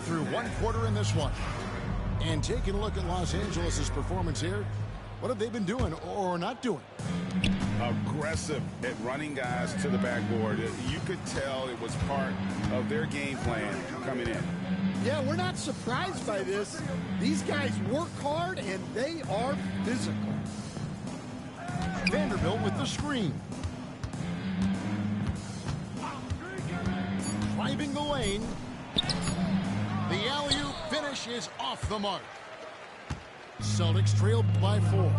through one quarter in this one. And taking a look at Los Angeles' performance here, what have they been doing or not doing? Aggressive at running guys to the backboard. You could tell it was part of their game plan coming in. Yeah, we're not surprised by this. These guys work hard and they are physical. Vanderbilt with the screen. Driving the lane. The alley-oop finish is off the mark. Celtics trail by 4.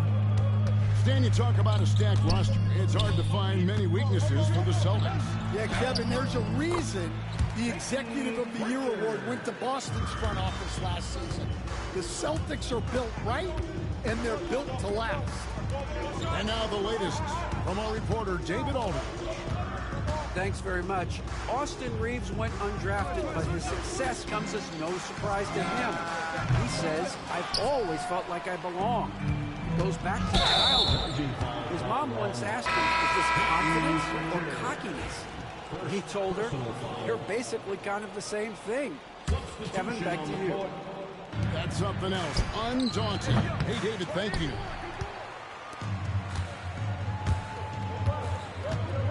Stan, you talk about a stacked roster. It's hard to find many weaknesses for the Celtics. Yeah, Kevin, there's a reason the Executive of the Year award went to Boston's front office last season. The Celtics are built right, and they're built to last. And now the latest from our reporter, David Aldridge. Thanks very much. Austin Reeves went undrafted, but his success comes as no surprise to him. He says, "I've always felt like I belong." It goes back to childhood. His mom once asked him, "Is this confidence or cockiness?" He told her, "You're basically kind of the same thing." Kevin, back to you. That's something else. Undaunted. Hey, David, thank you.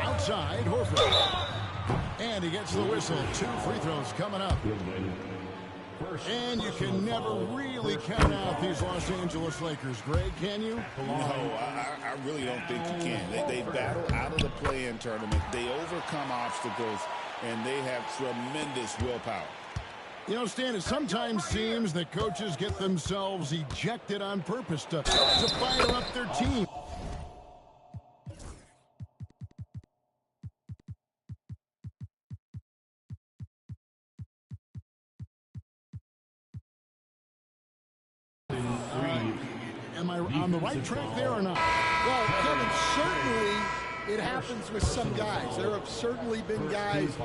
Outside, Horford. And he gets the whistle. 2 free throws coming up. And you can never really count out these Los Angeles Lakers. Greg, can you? No, I really don't think you can. They battle out of the play-in tournament. They overcome obstacles, and they have tremendous willpower. You know, Stan, it sometimes seems that coaches get themselves ejected on purpose to fire up their team. Am I on the right track there or not? Well, Kevin, certainly it happens with some guys. There have certainly been guys,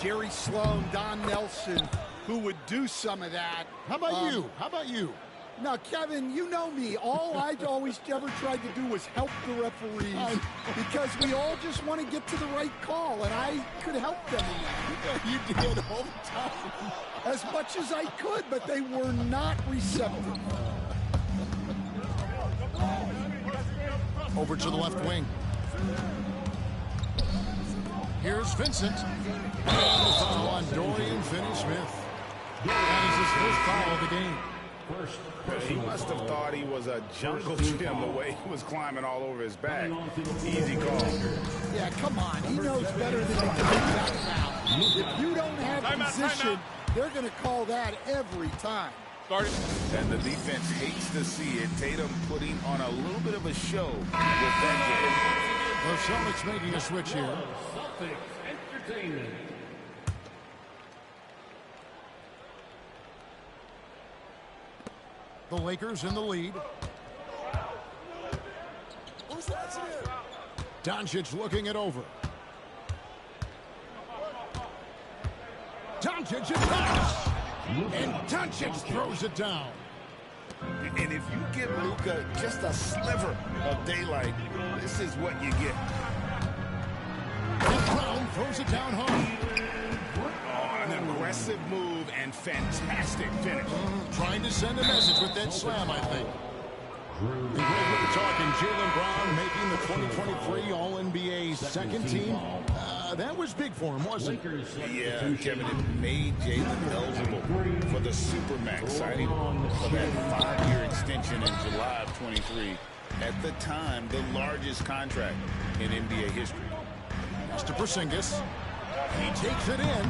Jerry Sloan, Don Nelson, who would do some of that. How about you? How about you? Now, Kevin, you know me. All I always ever tried to do was help the referees because we all just want to get to the right call, and I could help them in that. You did all the time. As much as I could, but they were not receptive. Over to the left wing. Here's Vincent. And the foul on Dorian Finney-Smith. That is his first foul of the game. He must have thought he was a jungle gym the way he was climbing all over his back. Easy call. Yeah, come on. He knows better than to commit that foul. If you don't have position, they're going to call that every time. And the defense hates to see it. Tatum putting on a little bit of a show with that The Celtics making a switch here. Celtics entertainment. The Lakers in the lead. Doncic looking it over. Doncic attacks. And Doncic throws it down. And if you give Luka just a sliver of daylight, this is what you get. And Brown throws it down hard. Oh, an aggressive move and fantastic finish. Trying to send a message with that slam, I think. And Greg, we're talking Jaylen Brown making the 2023 All-NBA second team. That was big for him, wasn't it? Yeah, Kevin, it made Jaylen eligible for the Supermax signing for that 5-year extension in July of 23. At the time, the largest contract in NBA history. Mr. Porzingis. He takes it in,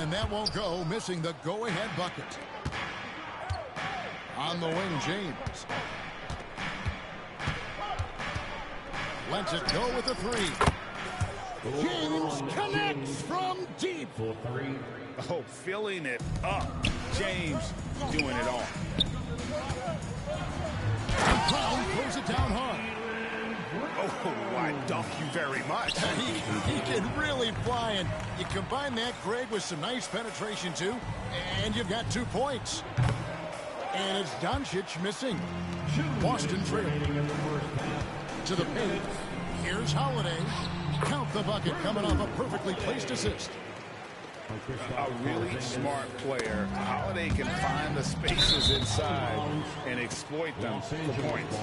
and that won't go, missing the go-ahead bucket. On the wing, James. Lets it go with a 3. James connects from deep. Oh, filling it up. James doing it all. Brown throws it down hard. Oh, I dunk you very much. He can really fly, and you combine that, Greg, with some nice penetration, too, and you've got 2 points. And it's Doncic missing. Boston trailing to the paint. Here's Holiday. Count the bucket coming off a perfectly placed assist. A really smart player. Holiday can find the spaces inside and exploit them for points.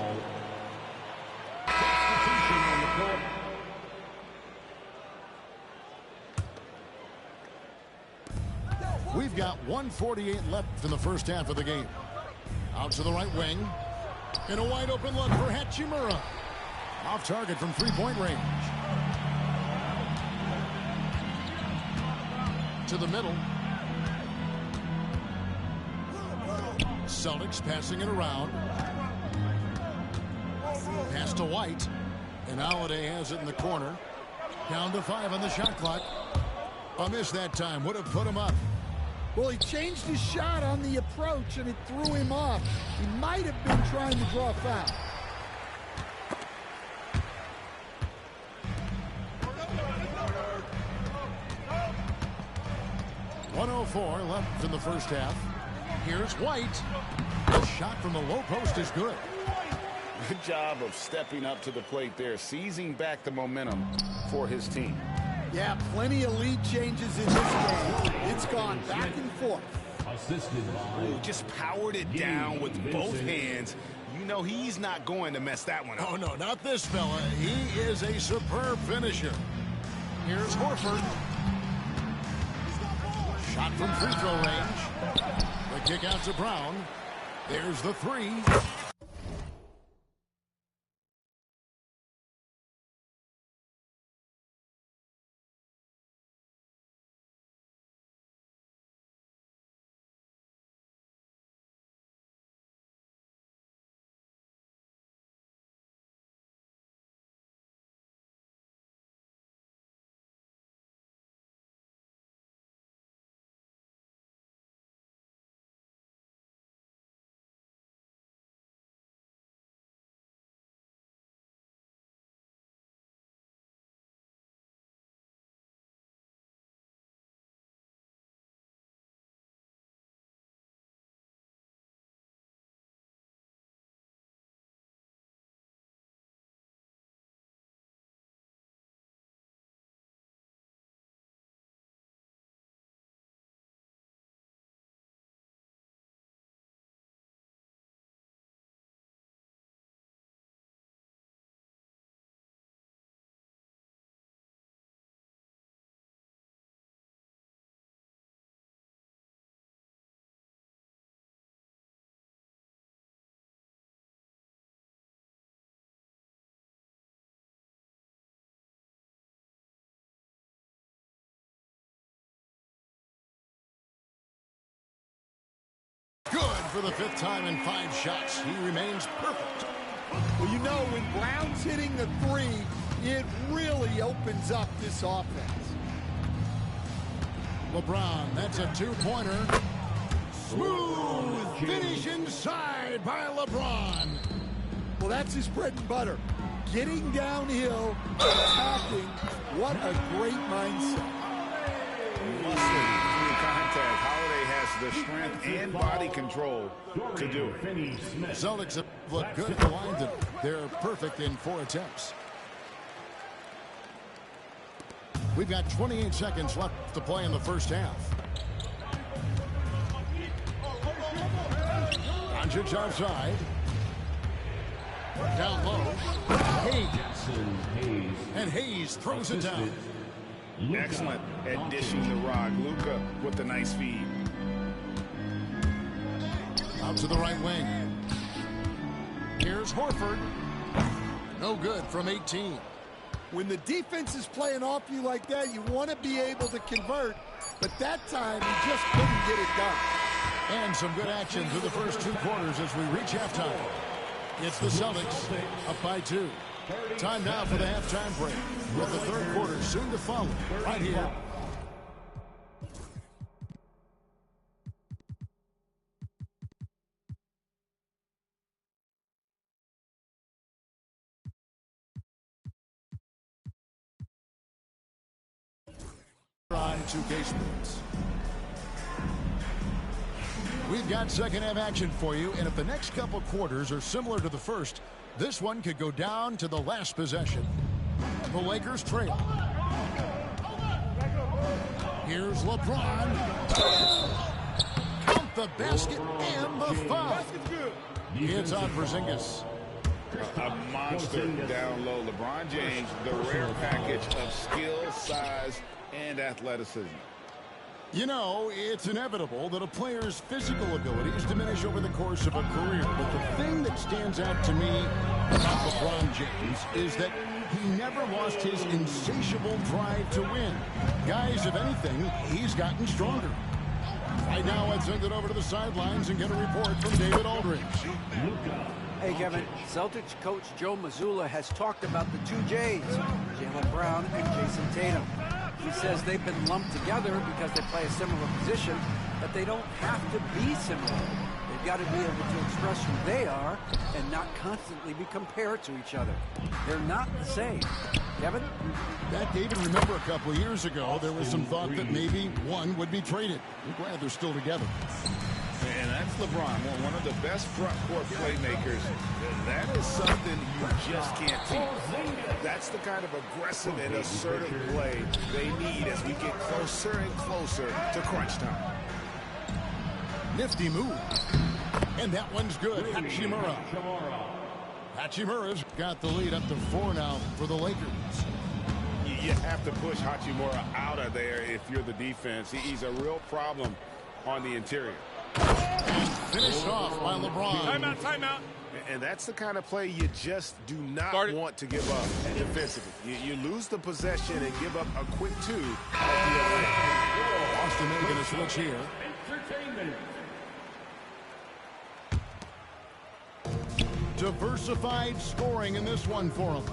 We've got 1:48 left in the first half of the game. Out to the right wing. And a wide open look for Hachimura. Off target from three-point range. To the middle. Celtics passing it around. Pass to White. And Holiday has it in the corner. Down to 5 on the shot clock. A miss that time would have put him up. Well, he changed his shot on the approach, and it threw him off. He might have been trying to draw a foul. .104 left in the first half. Here's White. The shot from the low post is good. Good job of stepping up to the plate there, seizing back the momentum for his team. Yeah, plenty of lead changes in this game. It's gone back and forth. Ooh, just powered it down with both hands. You know he's not going to mess that one up. Oh, no, not this fella. He is a superb finisher. Here's Horford. Shot from free throw range. The kick out to Brown. There's the three. Good for the 5th time in 5 shots. He remains perfect. Well, you know, when Brown's hitting the three, it really opens up this offense. LeBron, that's a two-pointer. Smooth finish inside by LeBron. Well, that's his bread and butter. Getting downhill, attacking. What a great mindset. Contact. Holiday has the strength and body control to do it. Celtics have looked good at the line. They're perfect in 4 attempts. We've got 28 seconds left to play in the first half. Doncic outside. Down low. Hayes. And Hayes throws it down. Excellent at dishing the rock. Luka with the nice feed. Out to the right wing. Here's Horford. No good from 18. When the defense is playing off you like that, you want to be able to convert. But that time, he just couldn't get it done. And some good action through the first 2 quarters as we reach halftime. It's the Celtics up by 2. Time now for the halftime break, with the 3rd quarter soon to follow right here. On 2K Sports. We've got second half action for you, and if the next couple quarters are similar to the first, this one could go down to the last possession. The Lakers trail. Here's LeBron. Count the basket and the foul. It's on Porzingis. A monster down low. LeBron James, the rare package of skill, size, and athleticism. You know, it's inevitable that a player's physical abilities diminish over the course of a career. But the thing that stands out to me about LeBron James is that he never lost his insatiable drive to win. Guys, if anything, he's gotten stronger. Right now, let's send it over to the sidelines and get a report from David Aldridge. Hey, Kevin. Celtics coach Joe Mazzulla has talked about the two J's, Jaylen Brown and Jason Tatum. He says they've been lumped together because they play a similar position, but they don't have to be similar. They've got to be able to express who they are and not constantly be compared to each other. They're not the same. Kevin? That, David, remember a couple of years ago, there was some thought that maybe one would be traded. We're glad they're still together. And that's LeBron, one of the best front court playmakers. That is something you just can't teach. That's the kind of aggressive and assertive play they need as we get closer and closer to crunch time. Nifty move. And that one's good. Hachimura. Hachimura's got the lead up to 4 now for the Lakers. You have to push Hachimura out of there if you're the defense. He's a real problem on the interior. And finished off by LeBron. Timeout. And that's the kind of play you just do not want to give up defensively. You lose the possession and give up a quick 2 at the other end. Boston making a switch here. Entertainment. Diversified scoring in this one for them.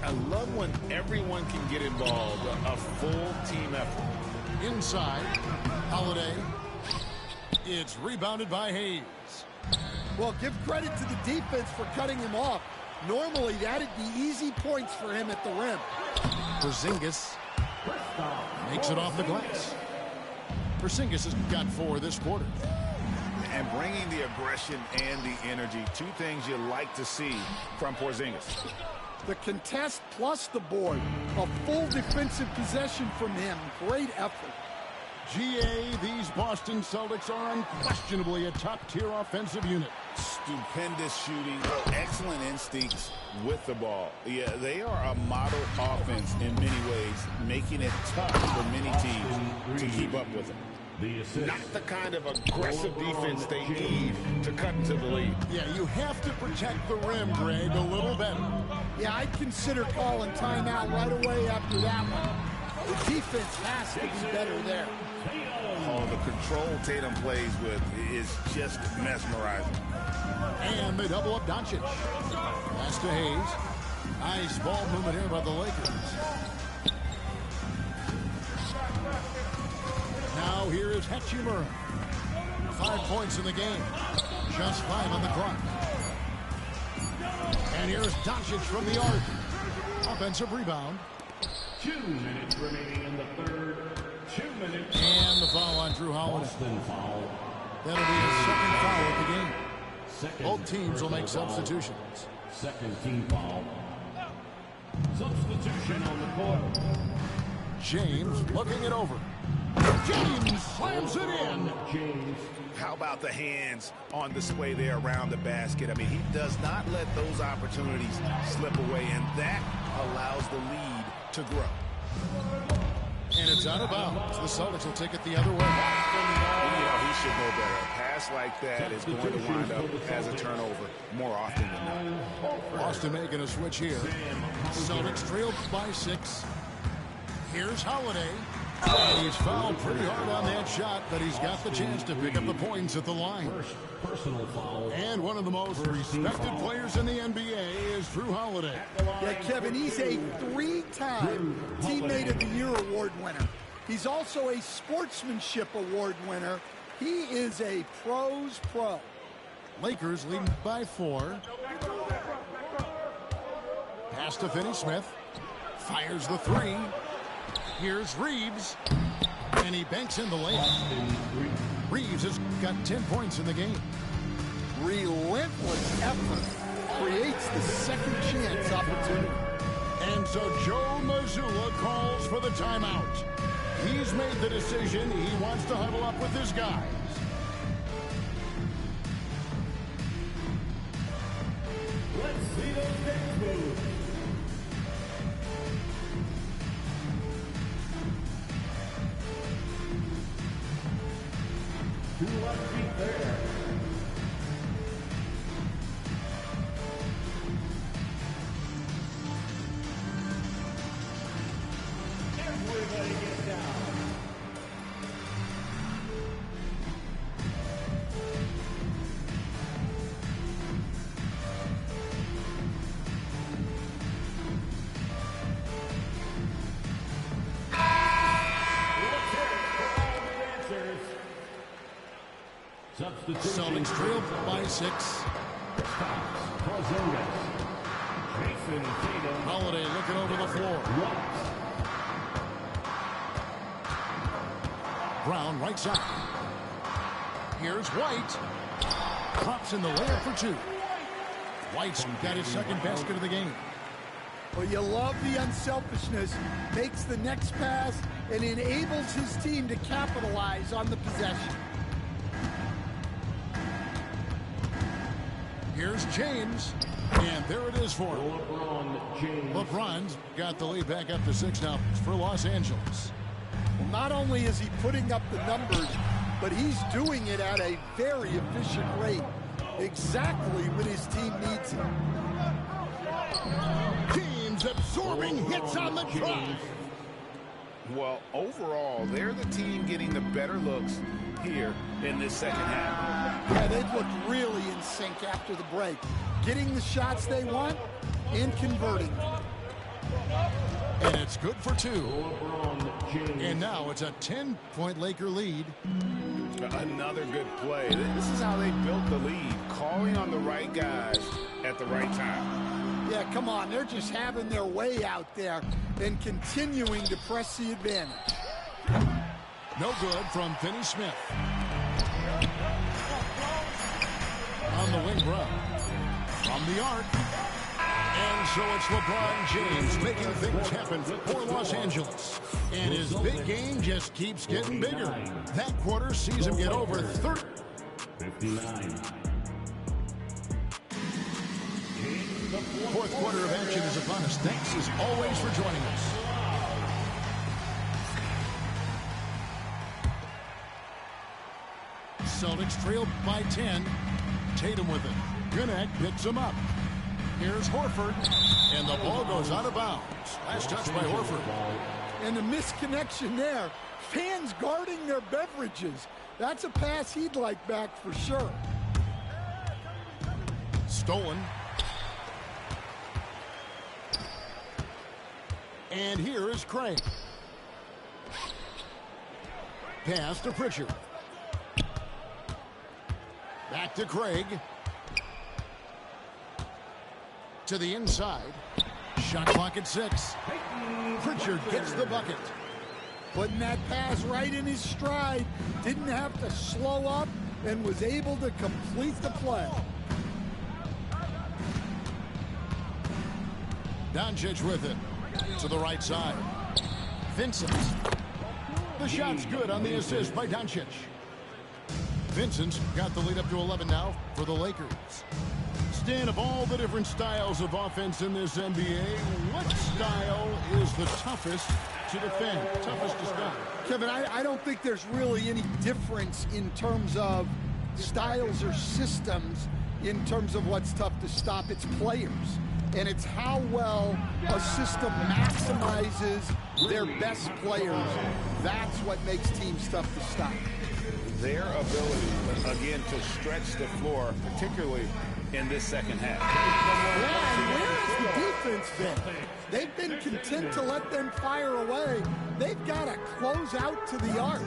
I love when everyone can get involved, a full team effort. Inside, Holiday. It's rebounded by Hayes. Well, give credit to the defense for cutting him off. Normally, that'd be easy points for him at the rim. Porzingis makes it off the glass. Porzingis has got 4 this quarter. And bringing the aggression and the energy, 2 things you like to see from Porzingis. The contest plus the board. A full defensive possession from him. Great effort. GA, these Boston Celtics are unquestionably a top-tier offensive unit. Stupendous shooting, excellent instincts with the ball. Yeah, they are a model offense in many ways, making it tough for many teams to keep up with them. Not the kind of aggressive defense they need to cut into the lead. Yeah, you have to protect the rim, Greg, a little better. Yeah, I'd consider calling timeout right away after that one. The defense has to be better there. Oh, the control Tatum plays with is just mesmerizing. And they double up Doncic. Pass to Hayes. Nice ball movement here by the Lakers. Now here is Hachimura. 5 points in the game. Just 5 on the clock. And here's Doncic from the arc. Offensive rebound. 2 minutes remaining in the third. 2 minutes. And the foul on Drew Holiday. Boston foul. That'll be his second foul of the game. Second Both teams will make personal foul. substitutions. Second team foul. Substitution on the court. James looking it over. James slams it in. James. How about the hands on display there around the basket? I mean, he does not let those opportunities slip away, and that allows the lead to grow. And it's out of bounds. The Celtics will take it the other way. You know, he should know better. A pass like that is going to wind up as a turnover more often than not. Boston making a switch here. Celtics trailed by 6. Here's Holiday. He's fouled pretty hard on that shot, but he's got the chance to pick up the points at the line. First personal foul. And one of the most respected players in the NBA is Drew Holiday. Yeah, Kevin, he's a 3-time Teammate of the Year award winner. He's also a Sportsmanship Award winner. He is a pro's pro. Lakers leading by 4. Pass to Finney-Smith. Fires the 3. Here's Reeves. And he banks in the layup. Reeves has got 10 points in the game. Relentless effort creates the second chance opportunity. And so Joe Mazzulla calls for the timeout. He's made the decision. He wants to huddle up with his guys. Let's see those next moves. To left feet there. Everybody get down. Celtics trail by 6. Porzingis. Jason Tatum. Holiday looking over the floor. Brown right side. Here's White. Drops in the layup for 2. White's got his second basket of the game. Well, you love the unselfishness. Makes the next pass and enables his team to capitalize on the possession. Here's James, and there it is for him. LeBron James. LeBron's got the lead back up to 6 now for Los Angeles. Well, not only is he putting up the numbers, but he's doing it at a very efficient rate, exactly when his team needs it. Teams absorbing hits on the drive. Well, overall, they're the team getting the better looks here in this second half. Yeah, they've looked really in sync after the break, getting the shots they want and converting. And it's good for 2. LeBron James. And now it's a 10-point Laker lead. Another good play. This is how they built the lead, calling on the right guys at the right time. Yeah, come on, they're just having their way out there and continuing to press the advantage. No good from Finney Smith. On the wing, Brown. From the arc. And so it's LeBron James making things happen for Los Angeles. And his big game just keeps getting bigger. That quarter sees him get over 30. 59. Fourth quarter of action is upon us. Thanks as always for joining us. Celtics trail by 10. Tatum with it. Gwinnett picks him up. Here's Horford. And the ball goes out of bounds. Last touch by Horford. And the misconnection there. Fans guarding their beverages. That's a pass he'd like back for sure. Stolen. And here is Craig. Pass to Pritchard. Back to Craig. To the inside. Shot clock at 6. Pritchard gets the bucket. Putting that pass right in his stride. Didn't have to slow up and was able to complete the play. Doncic with it. To the right side. Vincent. The shot's good on the assist by Doncic. Vincent's got the lead up to 11 now for the Lakers. Stan, of all the different styles of offense in this NBA, what style is the toughest to defend, toughest to stop? Kevin, I don't think there's really any difference in terms of styles or systems in terms of what's tough to stop. It's players. And it's how well a system maximizes their best players. That's what makes teams tough to stop. Their ability, again, to stretch the floor, particularly in this second half. Yeah, and where has the defense been? They've been content to let them fire away. They've got to close out to the arc.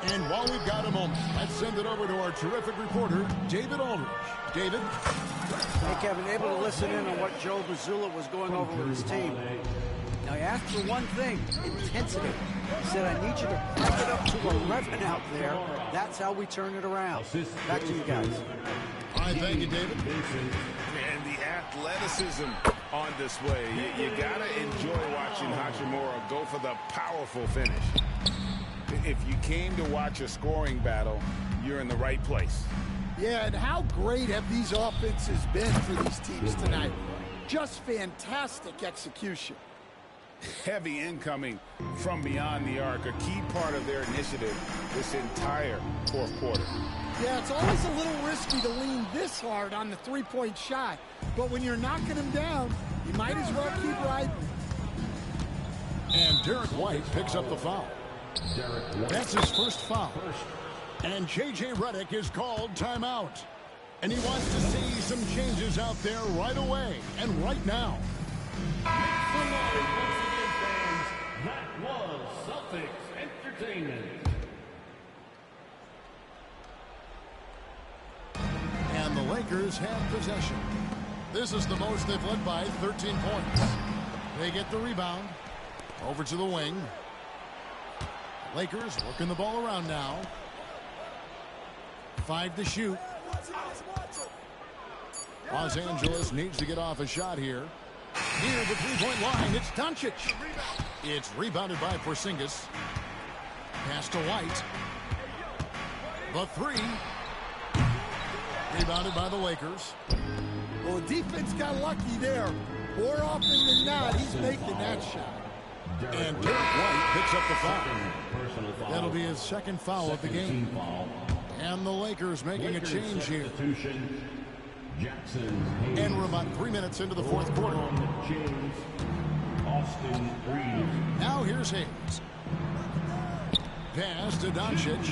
And while we've got a moment, let's send it over to our terrific reporter, David Aldridge. David? Hey, Kevin, able to listen in on what Joe Mazzulla was going over with his team. Now, he asked for one thing, intensity. He said, I need you to crank it up to 11 out there. That's how we turn it around. Back to you guys. All right, thank you, David. And the athleticism on display. You got to enjoy watching Hachimura go for the powerful finish. If you came to watch a scoring battle, you're in the right place. Yeah, and how great have these offenses been for these teams tonight? Just fantastic execution. Heavy incoming from beyond the arc, a key part of their initiative this entire fourth quarter. Yeah, it's always a little risky to lean this hard on the three-point shot, but when you're knocking them down, you might as well keep riding. And Derek White picks up the foul. That's his first foul. And J.J. Redick is called timeout. And he wants to see some changes out there right away and right now. That was Celtics Entertainment. And the Lakers have possession. This is the most they've led by 13 points. They get the rebound. Over to the wing. Lakers working the ball around now. 5 to shoot. Los Angeles needs to get off a shot here. Near the three-point line, it's Doncic. It's rebounded by Porzingis. Pass to White. The three. Rebounded by the Lakers. Well, the defense got lucky there. More often than not, he's making that shot. And Derek White picks up the foul. That'll be his second foul of the game. And the Lakers making a change here. And we're about 3 minutes into the fourth quarter. Now here's Hayes. Pass to Doncic.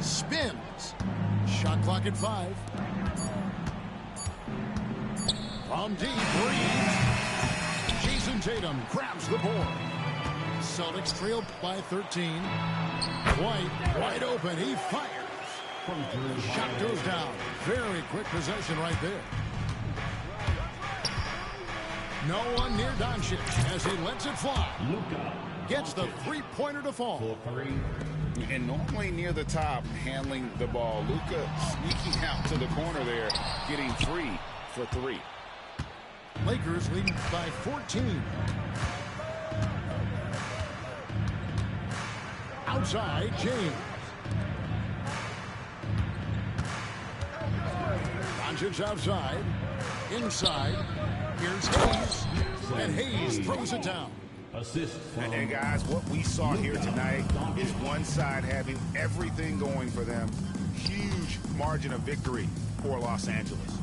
Spins. Shot clock at 5. From deep, Reeves. Jason Tatum grabs the board. Celtics trail by 13. White wide open. He fires. Shot goes down. Very quick possession right there. No one near Doncic as he lets it fly. Gets the three-pointer to fall. And normally near the top, handling the ball. Luka sneaking out to the corner there, getting free for 3. Lakers leading by 14. Outside, James. Doncic outside. Inside. Here's Hayes. And Hayes throws it down. And guys, what we saw here tonight is one side having everything going for them. Huge margin of victory for Los Angeles.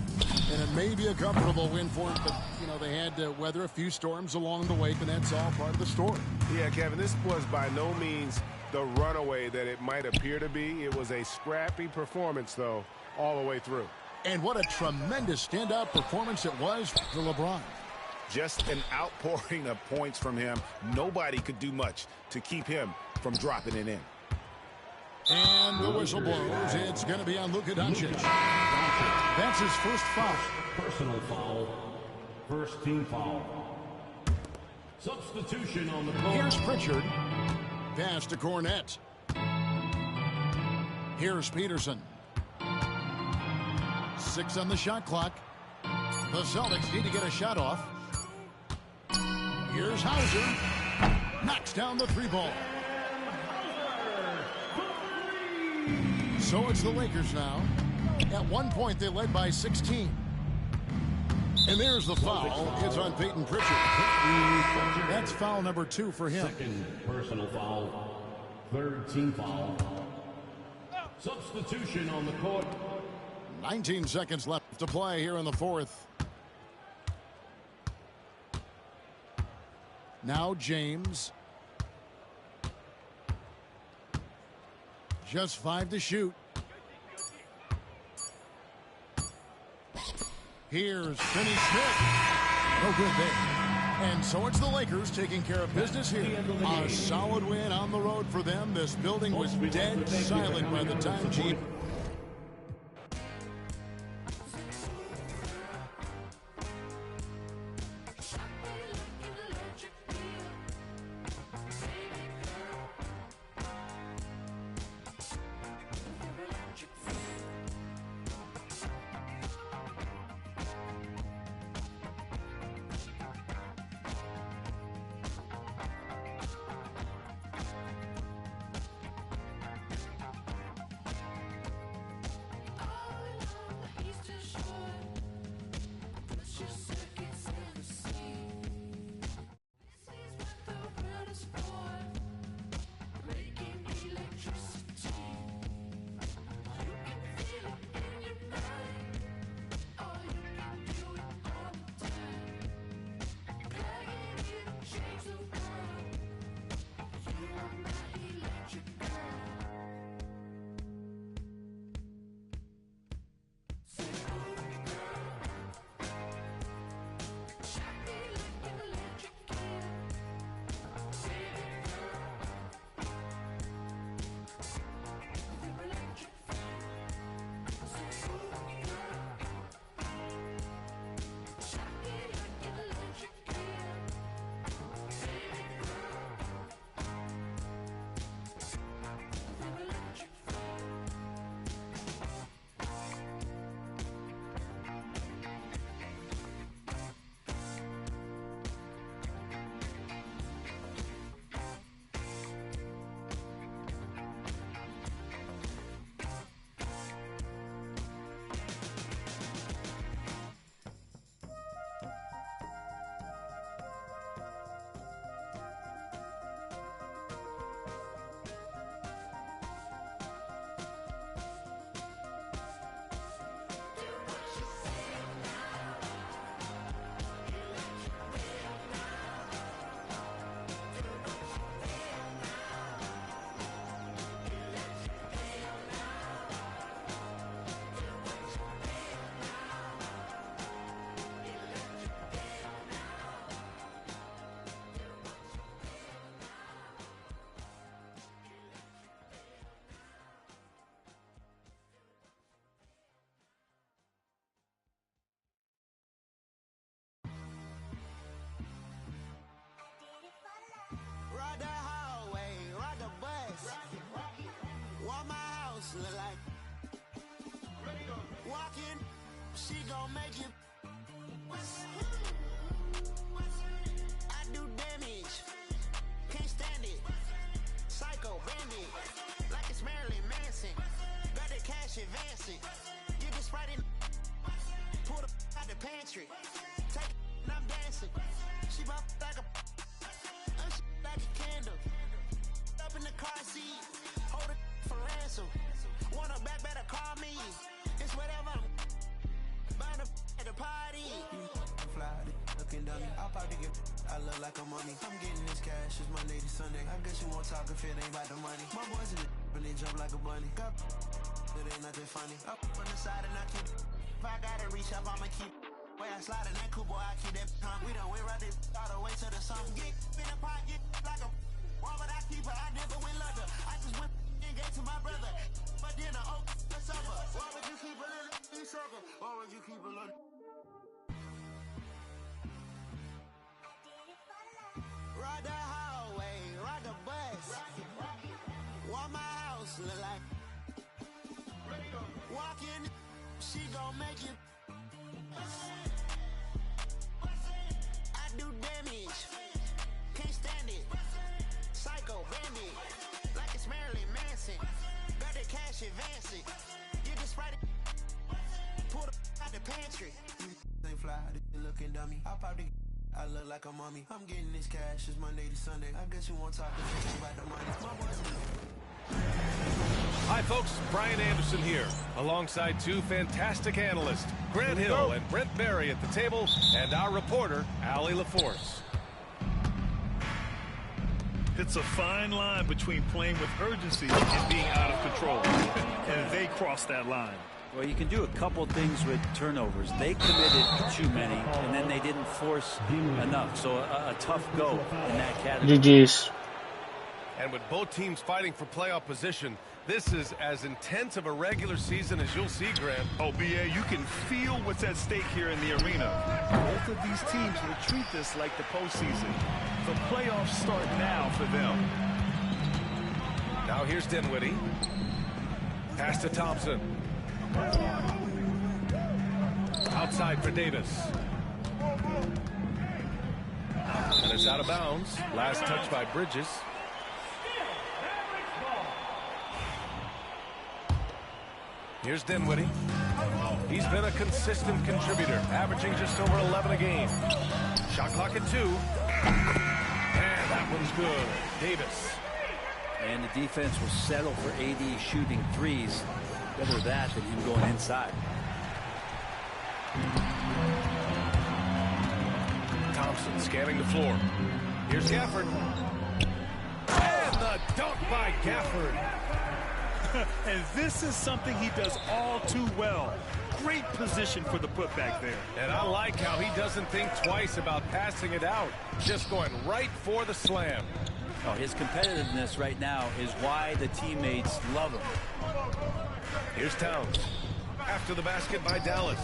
And it may be a comfortable win for them, but, you know, they had to weather a few storms along the way, and that's all part of the story. Yeah, Kevin, this was by no means the runaway that it might appear to be. It was a scrappy performance, though, all the way through. And what a tremendous standout performance it was for LeBron. Just an outpouring of points from him. Nobody could do much to keep him from dropping it in. And the whistle blows. It's going to be on Luka Doncic. That's his first foul. Personal foul. First team foul. Substitution on the court. Here's Pritchard. Pass to Cornette. Here's Peterson. 6 on the shot clock. The Celtics need to get a shot off. Here's Hauser. Knocks down the 3-ball. So it's the Lakers now. At one point, they led by 16. And there's the foul. It's on Peyton Pritchard. That's foul number 2 for him. Second personal foul. Third team foul. Substitution on the court. 19 seconds left to play here in the fourth. Now James. Just 5 to shoot. Here's Finney Smith. No good there. And so it's the Lakers taking care of business here. A solid win on the road for them. This building was dead silent by the time G. house look like? Walking, she gon' make you. I do damage, can't stand it. Psycho bandit, like it's Marilyn Manson. Got the cash advancing. You can Sprite it, pull the out the pantry. Take it and I'm dancing. She bop like a, like a candle. Up in the car seat, hold it for ransom. Want her back, better call me. It's whatever. Burn the at the party. Fly, looking dummy. I'll probably get. I look like a mummy. I'm getting this cash. It's Monday to Sunday. I guess you won't talk if it ain't about the money. My boys in the when they jump like a bunny. Got it ain't nothing funny. Up on the side and I keep. If I gotta reach up, I'ma keep. Way I slide in that cool boy, I keep that pump. We done went right there all the way to the sun. Get in the pot, get like a. Why would I keep her? I never went London. I just went and gave to my brother. But then the oak the supper. Why would you keep her in the sucker? Why would you keep her in? Ride the hallway, ride the bus. What my house look like? Walk in, she gon' make you. I do damage, can't stand it. Psycho bandit, like it's Marilyn Manson. Got the cash advancing. You just Sprite it, pull the out the pantry. Ain't fly, looking dummy. I probably. I look like a mummy. I'm getting this cash. It's Monday to Sunday. I guess you won't talk about the money. My boys. Hi, folks. Brian Anderson here, alongside two fantastic analysts, Grant Hill and Brent Barry at the table, and our reporter, Allie LaForce. It's a fine line between playing with urgency and being out of control. And they crossed that line. Well, you can do a couple things with turnovers. They committed too many, and then they didn't force enough. So a tough go in that category. GG's. And with both teams fighting for playoff position, this is as intense of a regular season as you'll see, Grant. Oh, BA, you can feel what's at stake here in the arena. Both of these teams will treat this like the postseason. The playoffs start now for them. Now here's Dinwiddie. Pass to Thompson. Outside for Davis. And it's out of bounds. Last touch by Bridges. Here's Dinwiddie. He's been a consistent contributor, averaging just over 11 a game. Shot clock at 2. And that one's good. Davis. And the defense will settle for AD shooting threes. Better that than him going inside. Thompson scanning the floor. Here's Gafford. And the dunk by Gafford. And this is something he does all too well. Great position for the putback there. And I like how he doesn't think twice about passing it out. Just going right for the slam. Oh, his competitiveness right now is why the teammates love him. Here's Towns. After the basket by Dallas.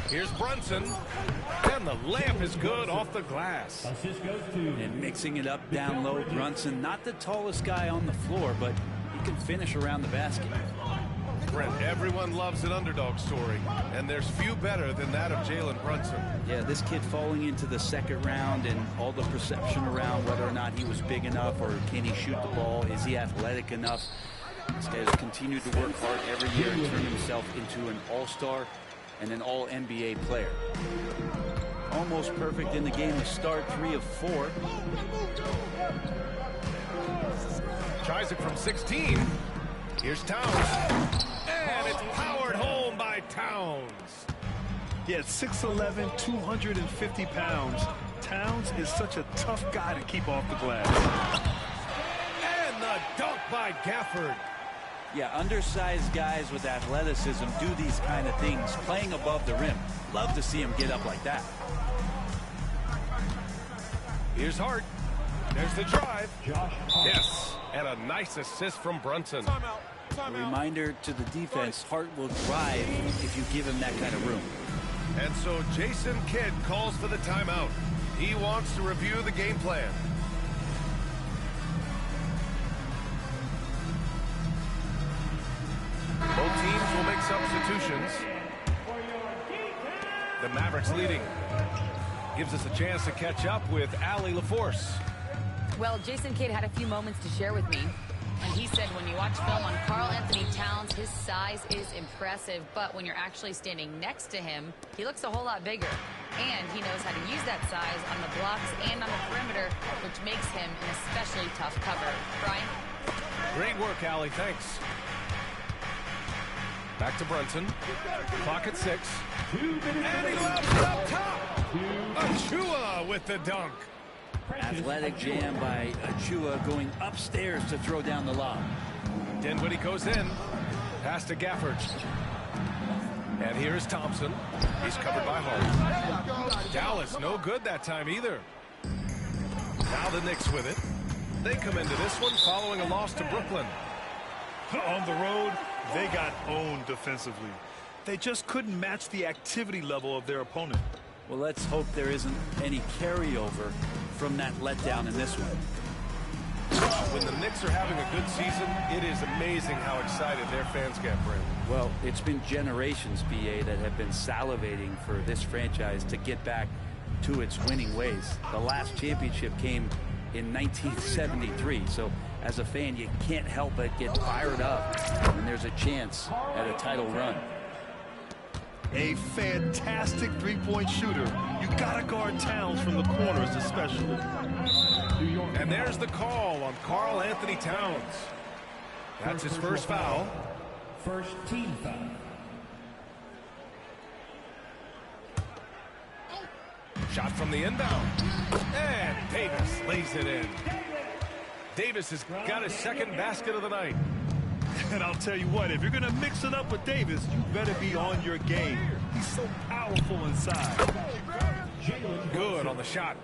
Here's Brunson. And the layup is good off the glass. And mixing it up down low, Brunson, not the tallest guy on the floor, but he can finish around the basket. Brent, everyone loves an underdog story, and there's few better than that of Jalen Brunson. Yeah, this kid falling into the second round and all the perception around whether or not he was big enough or can he shoot the ball, is he athletic enough? This guy has continued to work hard every year and turn himself into an all-star and an all-NBA player. Almost perfect in the game to start, 3 of 4. Tries it from 16. Here's Towns. And it's powered home by Towns. Yeah, 6'11", 250 pounds. Towns is such a tough guy to keep off the glass. And the dunk by Gafford. Yeah, undersized guys with athleticism do these kind of things, playing above the rim. Love to see him get up like that. Here's Hart. There's the drive. Yes, and a nice assist from Brunson. A reminder to the defense, Hart will drive if you give him that kind of room. And so Jason Kidd calls for the timeout. He wants to review the game plan. late substitutions. The Mavericks leading. Gives us a chance to catch up with Allie LaForce. Well, Jason Kidd had a few moments to share with me. And he said when you watch film on Karl Anthony Towns, his size is impressive. But when you're actually standing next to him, he looks a whole lot bigger. And he knows how to use that size on the blocks and on the perimeter, which makes him an especially tough cover. Brian? Great work, Allie. Thanks. Back to Brunson. Clock at 6. And he lobs it up top. Achua with the dunk. Athletic jam by Achua going upstairs to throw down the lob. Dinwiddie goes in. Pass to Gafford. And here is Thompson. He's covered by Hart. Dallas no good that time either. Now the Knicks with it. They come into this one following a loss to Brooklyn. On the road, they got owned defensively. They just couldn't match the activity level of their opponent. Well, let's hope there isn't any carryover from that letdown in this one. When the Knicks are having a good season, it is amazing how excited their fans get, Brandon. Well, it's been generations, BA, that have been salivating for this franchise to get back to its winning ways. The last championship came in 1973, so as a fan, you can't help but get fired up when there's a chance at a title run. A fantastic three-point shooter. You gotta guard Towns from the corners especially. And there's the call on Karl Anthony Towns. That's his first foul. First team foul. Shot from the inbound. And Davis lays it in. Davis has got his second basket of the night. And I'll tell you what, if you're going to mix it up with Davis, you better be on your game. He's so powerful inside. Good on the shot.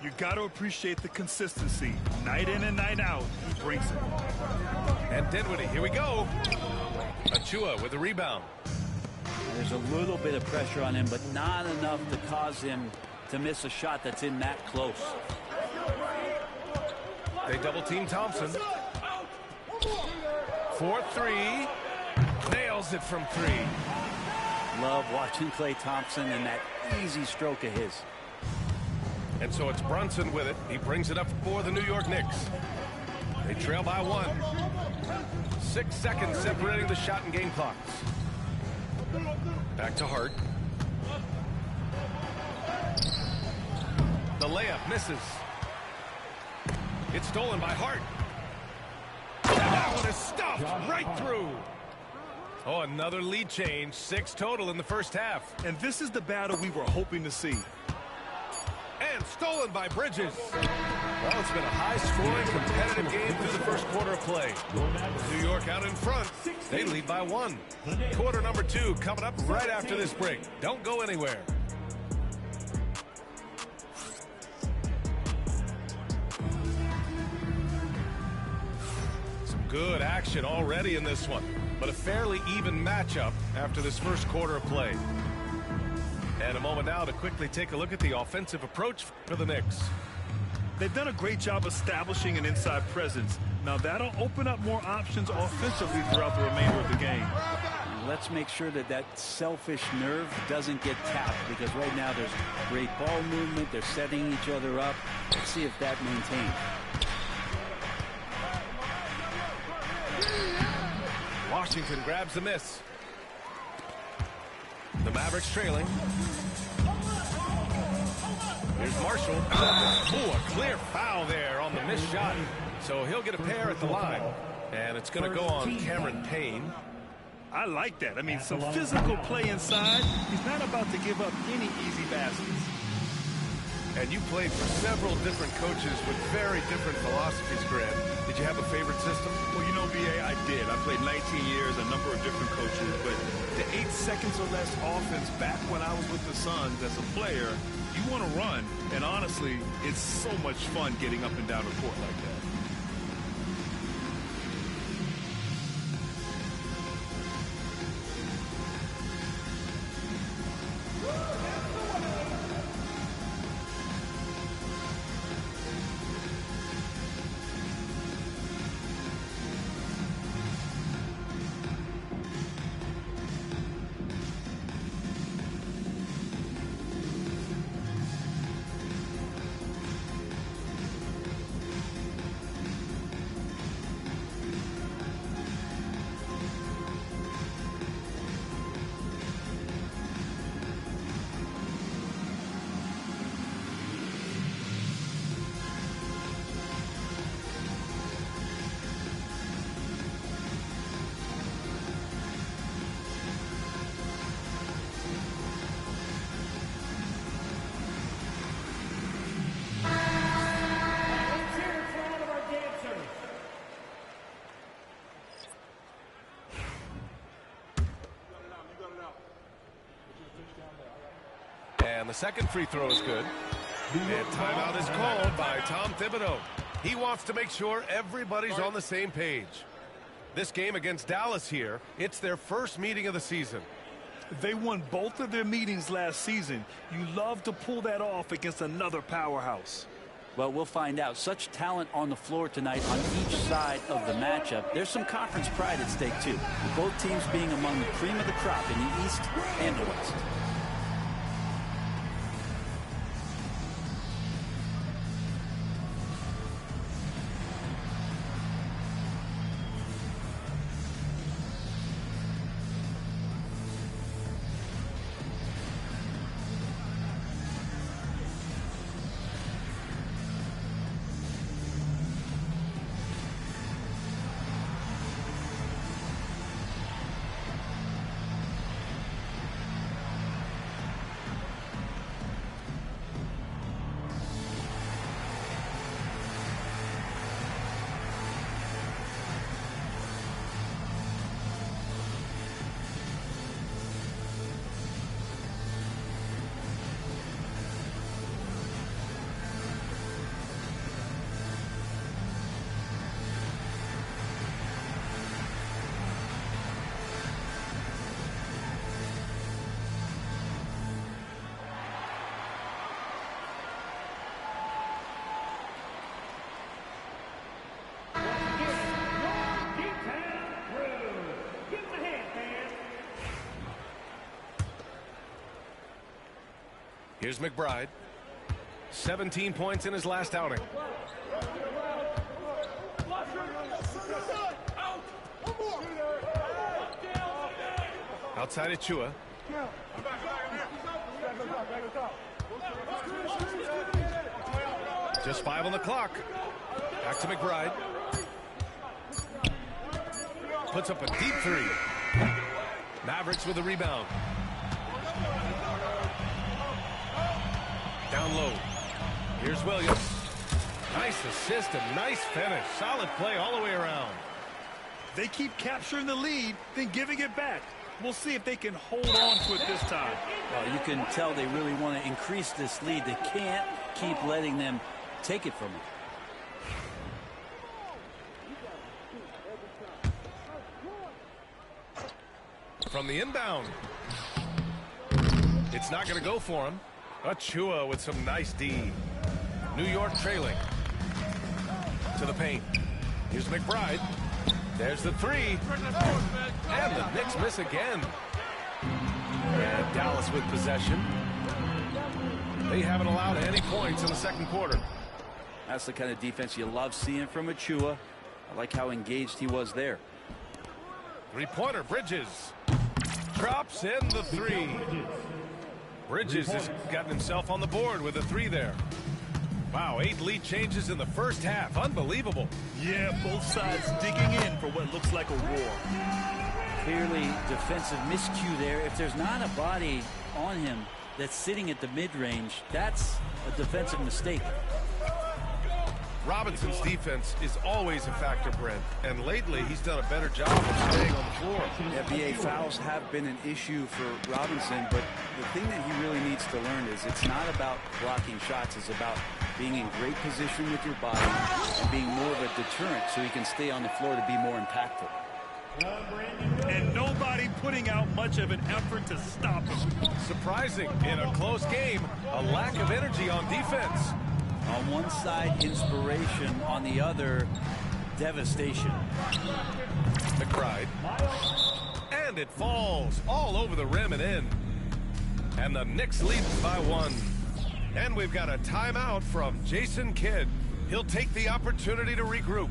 You got to appreciate the consistency. Night in and night out, he brings it. And Dinwiddie, here we go. Achua with the rebound. There's a little bit of pressure on him, but not enough to cause him to miss a shot that's in that close. They double team Thompson. 4-3. Nails it from 3. Love watching Klay Thompson and that easy stroke of his. And so it's Brunson with it. He brings it up for the New York Knicks. They trail by 1. 6 seconds separating the shot and game clocks. Back to Hart. The layup misses. It's stolen by Hart. And that one is stuffed right through. Oh, another lead change. 6 total in the first half. And this is the battle we were hoping to see. And stolen by Bridges. Well, it's been a high-scoring, competitive game through the first quarter of play. New York out in front. They lead by 1. Quarter number 2 coming up right after this break. Don't go anywhere. Some good action already in this one, but a fairly even matchup after this first quarter of play. And a moment now to quickly take a look at the offensive approach for the Knicks. They've done a great job establishing an inside presence. Now that'll open up more options offensively throughout the remainder of the game. Let's make sure that that selfish nerve doesn't get tapped, because right now there's great ball movement. They're setting each other up. Let's see if that maintains. Washington grabs the miss. The Mavericks trailing. Here's Marshall. Oh, a clear foul there on the missed shot. So he'll get a pair at the line. And it's going to go on Cameron Payne. I like that. I mean, some physical play inside. He's not about to give up any easy baskets. And you played for several different coaches with very different philosophies, Grant. Did you have a favorite system? Well, you know, B.A., I did. I played 19 years, a number of different coaches. But the 8 seconds or less offense back when I was with the Suns as a player, you want to run. And honestly, it's so much fun getting up and down the court like that. And the second free throw is good. And timeout is called by Tom Thibodeau. He wants to make sure everybody's on the same page. This game against Dallas here, it's their first meeting of the season. They won both of their meetings last season. You love to pull that off against another powerhouse. Well, we'll find out. Such talent on the floor tonight on each side of the matchup. There's some conference pride at stake, too. Both teams being among the cream of the crop in the East and the West. Here's McBride. 17 points in his last outing. Outside Achua. Just 5 on the clock. Back to McBride. Puts up a deep three. Mavericks with a rebound. Down low. Here's Williams. Nice assist and nice finish. Solid play all the way around. They keep capturing the lead, then giving it back. We'll see if they can hold on to it this time. Well, you can tell they really want to increase this lead. They can't keep letting them take it from them. From the inbound. It's not going to go for him. Achua with some nice D. New York trailing. To the paint. Here's McBride. There's the three. And the Knicks miss again. And Dallas with possession. They haven't allowed any points in the second quarter. That's the kind of defense you love seeing from Achua. I like how engaged he was there. Three-pointer, Bridges. Drops in the three. Bridges has gotten himself on the board with a three there. Wow, 8 lead changes in the first half. Unbelievable. Yeah, both sides digging in for what looks like a war. Clearly defensive miscue there. If there's not a body on him that's sitting at the mid-range, that's a defensive mistake. Robinson's defense is always a factor, Brent, and lately he's done a better job of staying on the floor. Yeah, BA, fouls have been an issue for Robinson, but the thing that he really needs to learn is it's not about blocking shots. It's about being in great position with your body and being more of a deterrent so he can stay on the floor to be more impactful. And nobody putting out much of an effort to stop him. Surprising, in a close game, a lack of energy on defense. On one side, inspiration. On the other, devastation. McBride. And it falls all over the rim and in. And the Knicks lead by 1. And we've got a timeout from Jason Kidd. He'll take the opportunity to regroup.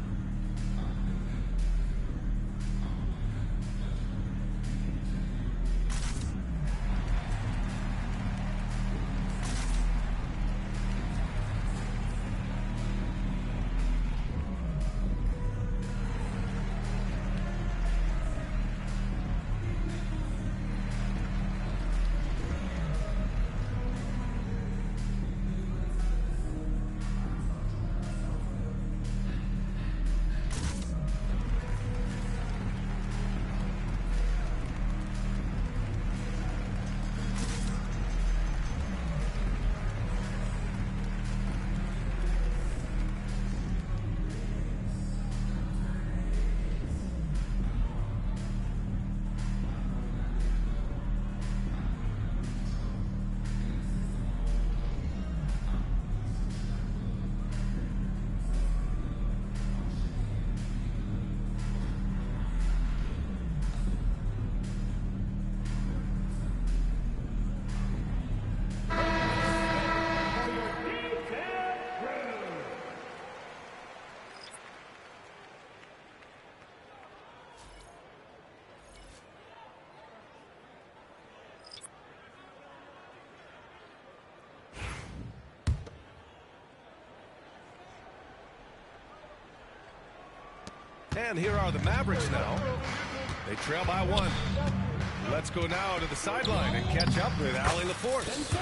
And here are the Mavericks now. They trail by 1. Let's go now to the sideline and catch up with Allie LaForce.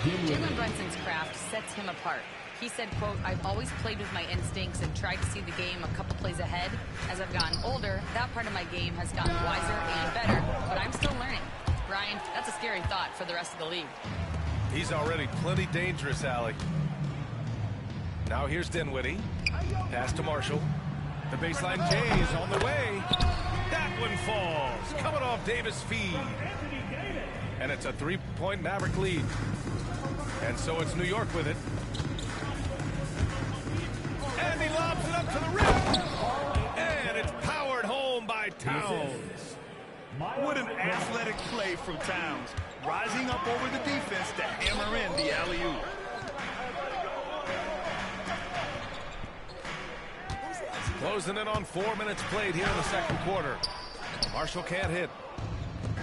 Jalen Brunson's craft sets him apart. He said, quote, "I've always played with my instincts and tried to see the game a couple plays ahead. As I've gotten older, that part of my game has gotten wiser and better, but I'm still learning." Brian, that's a scary thought for the rest of the league. He's already plenty dangerous, Allie. Now here's Dinwiddie. Pass to Marshall. The baseline J is on the way. That one falls. Coming off Davis' feed. And it's a 3-point Maverick lead. And so it's New York with it. And he lobs it up to the rim. And it's powered home by Towns. What an athletic play from Towns. Rising up over the defense to hammer in the alley-oop. Closing in on 4 minutes played here in the second quarter. Marshall can't hit.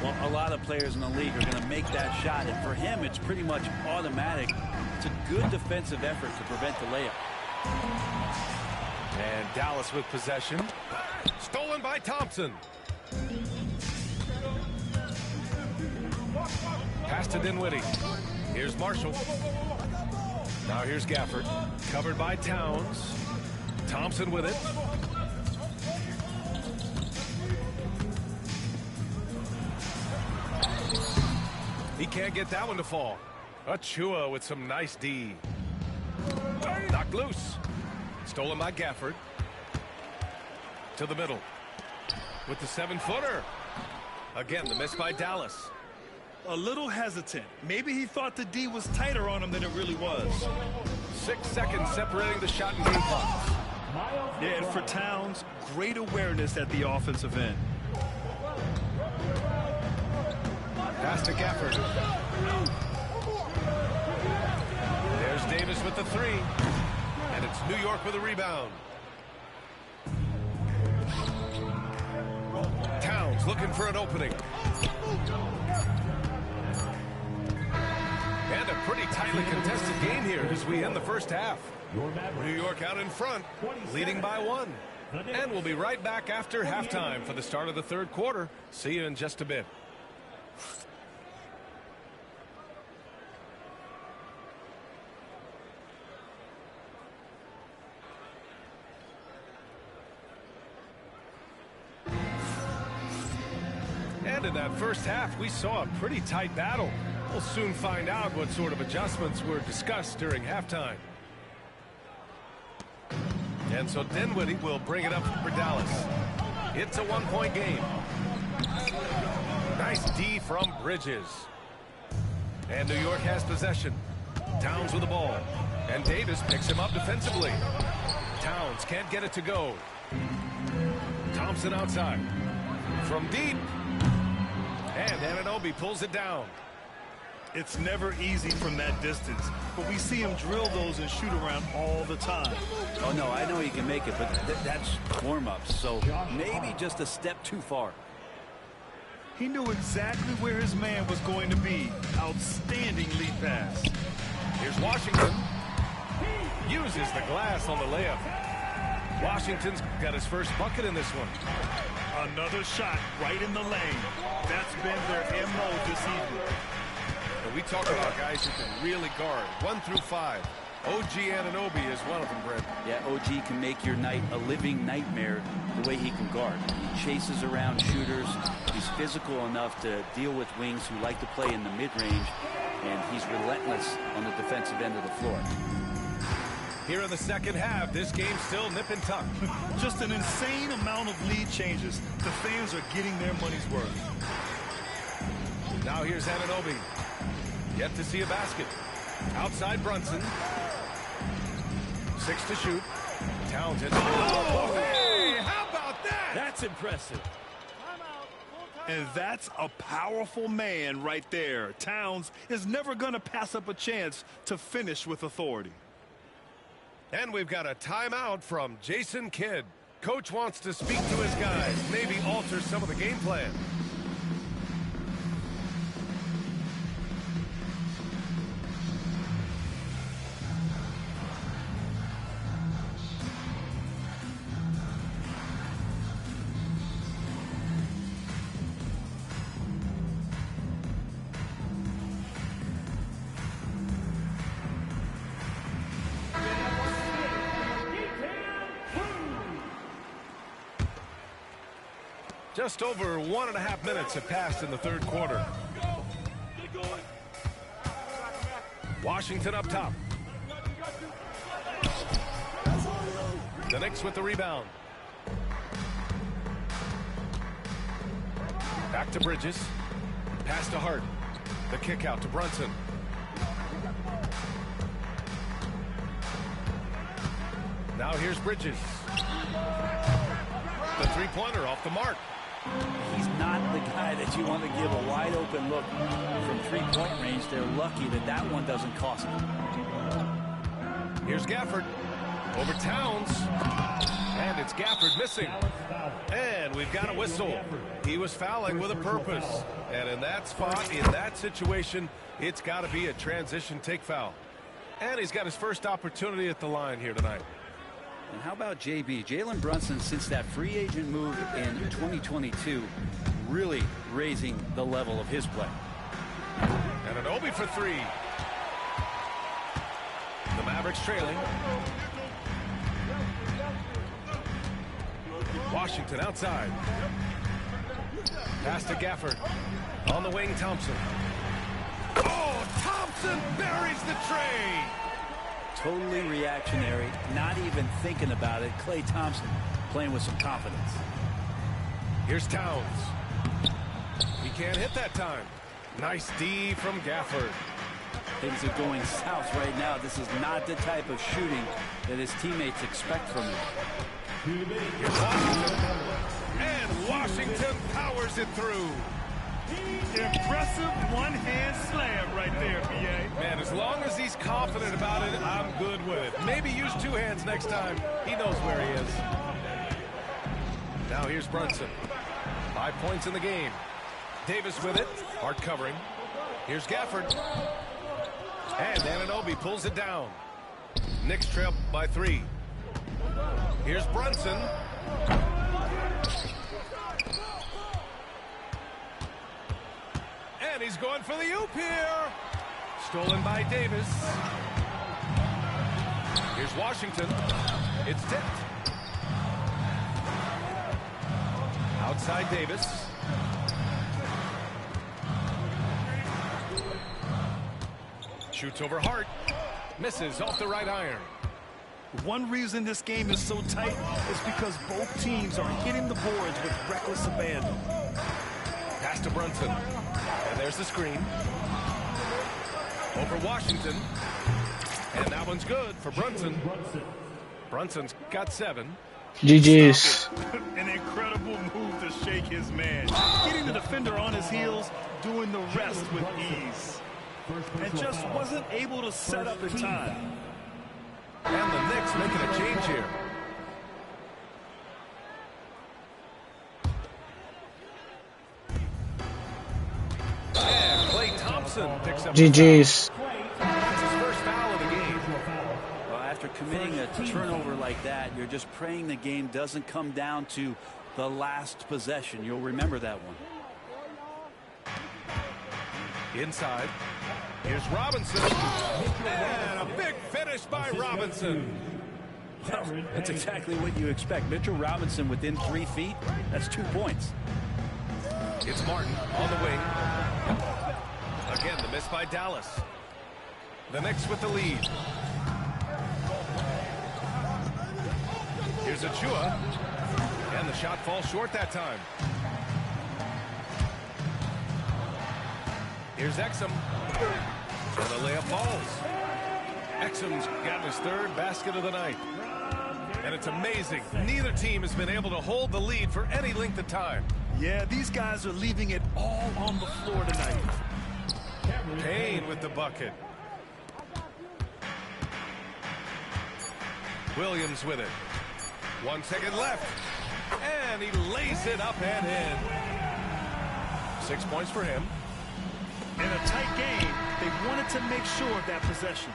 Well, a lot of players in the league are going to make that shot, and for him, it's pretty much automatic. It's a good defensive effort to prevent the layup. And Dallas with possession. Stolen by Thompson. Pass to Dinwiddie. Here's Marshall. Now here's Gafford. Covered by Towns. Thompson with it. He can't get that one to fall. Achua with some nice D. Knocked loose. Stolen by Gafford. To the middle. With the 7-footer. Again, the miss by Dallas. A little hesitant. Maybe he thought the D was tighter on him than it really was. 6 seconds separating the shot and game clock. Yeah, and for Towns, great awareness at the offensive end. Pass to Gafford. There's Davis with the 3. And it's New York with a rebound. Towns looking for an opening. And a pretty tightly contested game here as we end the first half. New York out in front, leading by 1. And we'll be right back after halftime for the start of the third quarter. See you in just a bit. And in that first half, we saw a pretty tight battle. We'll soon find out what sort of adjustments were discussed during halftime. And so Dinwiddie will bring it up for Dallas. It's a 1-point game. Nice D from Bridges. And New York has possession. Towns with the ball. And Davis picks him up defensively. Towns can't get it to go. Thompson outside. From deep. And Anunoby pulls it down. It's never easy from that distance, but we see him drill those and shoot around all the time. Oh, no, I know he can make it, but that's warm-ups, so maybe just a step too far. He knew exactly where his man was going to be. Outstanding lead pass. Here's Washington. Uses the glass on the layup. Washington's got his first bucket in this one. Another shot right in the lane. That's been their MO this evening. We talk about guys who can really guard 1 through 5. OG Anunoby is one of them, Brent. Yeah, OG can make your night a living nightmare the way he can guard. He chases around shooters. He's physical enough to deal with wings who like to play in the mid-range, and he's relentless on the defensive end of the floor. Here in the second half, this game's still nip and tuck. Just an insane amount of lead changes. The fans are getting their money's worth. Now here's Anunoby. Yet to see a basket. Outside Brunson. 6 to shoot. Towns in. Oh, hey, how about that? That's impressive. And that's a powerful man right there. Towns is never going to pass up a chance to finish with authority. And we've got a timeout from Jason Kidd. Coach wants to speak to his guys, maybe alter some of the game plan. Just over 1.5 minutes have passed in the third quarter. Washington up top. The Knicks with the rebound. Back to Bridges. Pass to Hart. The kick out to Brunson. Now here's Bridges. The three-pointer off the mark. He's not the guy that you want to give a wide open look from three-point range. They're lucky that that one doesn't cost them. Here's Gafford over Towns, and it's Gafford missing. And we've got a whistle. He was fouling with a purpose, and in that spot, in that situation, it's got to be a transition take foul. And he's got his first opportunity at the line here tonight. And how about JB? Jalen Brunson, since that free agent move in 2022, really raising the level of his play. And an Obi for three. The Mavericks trailing. Washington outside. Pass to Gafford. On the wing, Thompson. Oh, Thompson buries the tray. Totally reactionary, not even thinking about it. Klay Thompson playing with some confidence. Here's Towns. He can't hit that time. Nice D from Gafford. Things are going south right now. This is not the type of shooting that his teammates expect from him. Here's Washington. And Washington powers it through. Impressive one-hand slam right there, B.A. Man, as long as he's confident about it, I'm good with it. Maybe use two hands next time. He knows where he is. Now here's Brunson. 5 points in the game. Davis with it. Hart covering. Here's Gafford. And Anunoby pulls it down. Knicks trail by 3. Here's Brunson. And he's going for the oop here. Stolen by Davis. Here's Washington. It's tipped. Outside Davis. Shoots over Hart. Misses off the right iron. One reason this game is so tight is because both teams are hitting the boards with reckless abandon. Pass to Brunson. And there's the screen. Over Washington. And that one's good for Brunson. Brunson's got 7. GG's. An incredible move to shake his man. Getting the defender on his heels, doing the rest with ease. And just wasn't able to set up in time. And the Knicks making a change here. And Klay Thompson picks up GG's. That's his first foul of the game. Well, after committing a turnover like that, you're just praying the game doesn't come down to the last possession. You'll remember that one. Inside. Here's Robinson. And a big finish by Robinson. Well, that's exactly what you expect. Mitchell Robinson within 3 feet. That's 2 points. It's Martin on the wing. Again, the miss by Dallas. The Knicks with the lead. Here's Achua. And the shot falls short that time. Here's Exum. And the layup falls. Exum's gotten his 3rd basket of the night. And it's amazing. Neither team has been able to hold the lead for any length of time. Yeah, these guys are leaving it all on the floor tonight. Payne with the bucket. Williams with it. 1 second left. And he lays it up and in. 6 points for him. In a tight game, they wanted to make sure of that possession.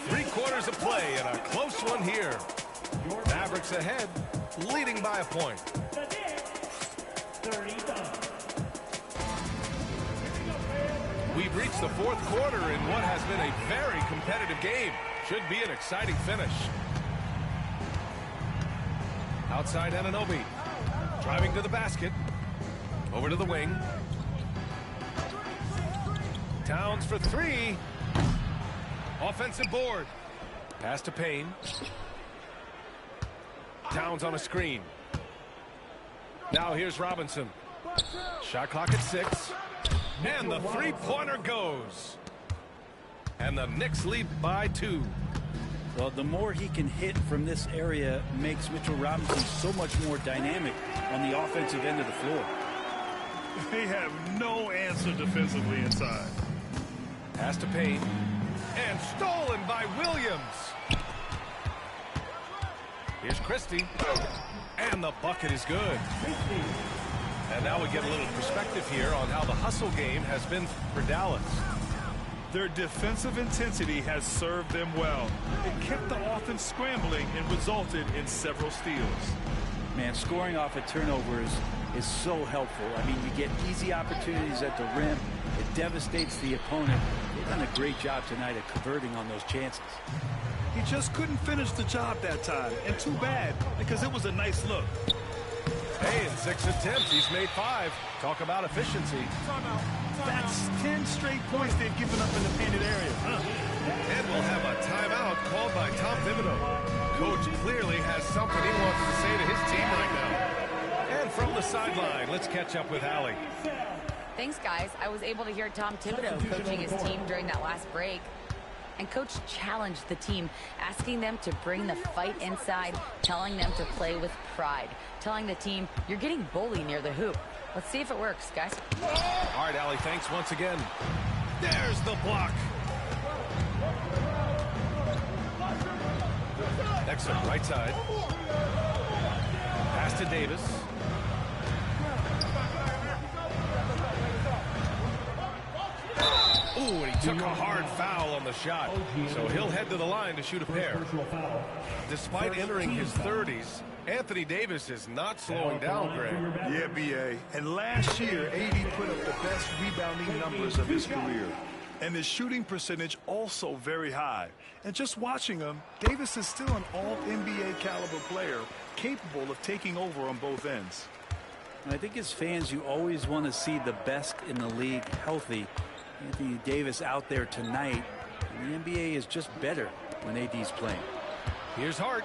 3 quarters of play and a close one here. Mavericks ahead, leading by a point. We've reached the 4th quarter in what has been a very competitive game. Should be an exciting finish. Outside Anunoby. Driving to the basket. Over to the wing. Towns for three. Offensive board. Pass to Payne. Towns on a screen. Now here's Robinson. Shot clock at 6. And the three-pointer goes. And the Knicks lead by 2. Well, the more he can hit from this area makes Mitchell Robinson so much more dynamic on the offensive end of the floor. They have no answer defensively inside. Pass to Payne. And stolen by Williams. Here's Christie. And the bucket is good. And now we get a little perspective here on how the hustle game has been for Dallas. Their defensive intensity has served them well. It kept the offense scrambling and resulted in several steals. Man, scoring off of turnovers is so helpful. I mean, you get easy opportunities at the rim. It devastates the opponent. They've done a great job tonight at converting on those chances. He just couldn't finish the job that time, and too bad, because it was a nice look. Hey, in 6 attempts, he's made 5. Talk about efficiency. That's 10 straight points they've given up in the painted area. And we'll have a timeout called by Tom Thibodeau. Coach clearly has something he wants to say to his team right now. And from the sideline, let's catch up with Allie. Thanks, guys. I was able to hear Tom Thibodeau coaching his team during that last break. And Coach challenged the team, asking them to bring the fight inside, telling them to play with pride, telling the team, you're getting bullied near the hoop. Let's see if it works, guys. All right, Allie, thanks once again. There's the block. Exum, right side. Pass to Davis. Ooh, and he took a hard foul on the shot. So he'll head to the line to shoot a pair. Despite entering his 30s, Anthony Davis is not slowing down, Greg. Yeah, B.A. And last year, AD put up the best rebounding numbers of his career. And his shooting percentage also very high. And just watching him, Davis is still an all-NBA caliber player, capable of taking over on both ends. And I think as fans, you always want to see the best in the league healthy. Anthony Davis out there tonight. And the NBA is just better when AD's playing. Here's Hart.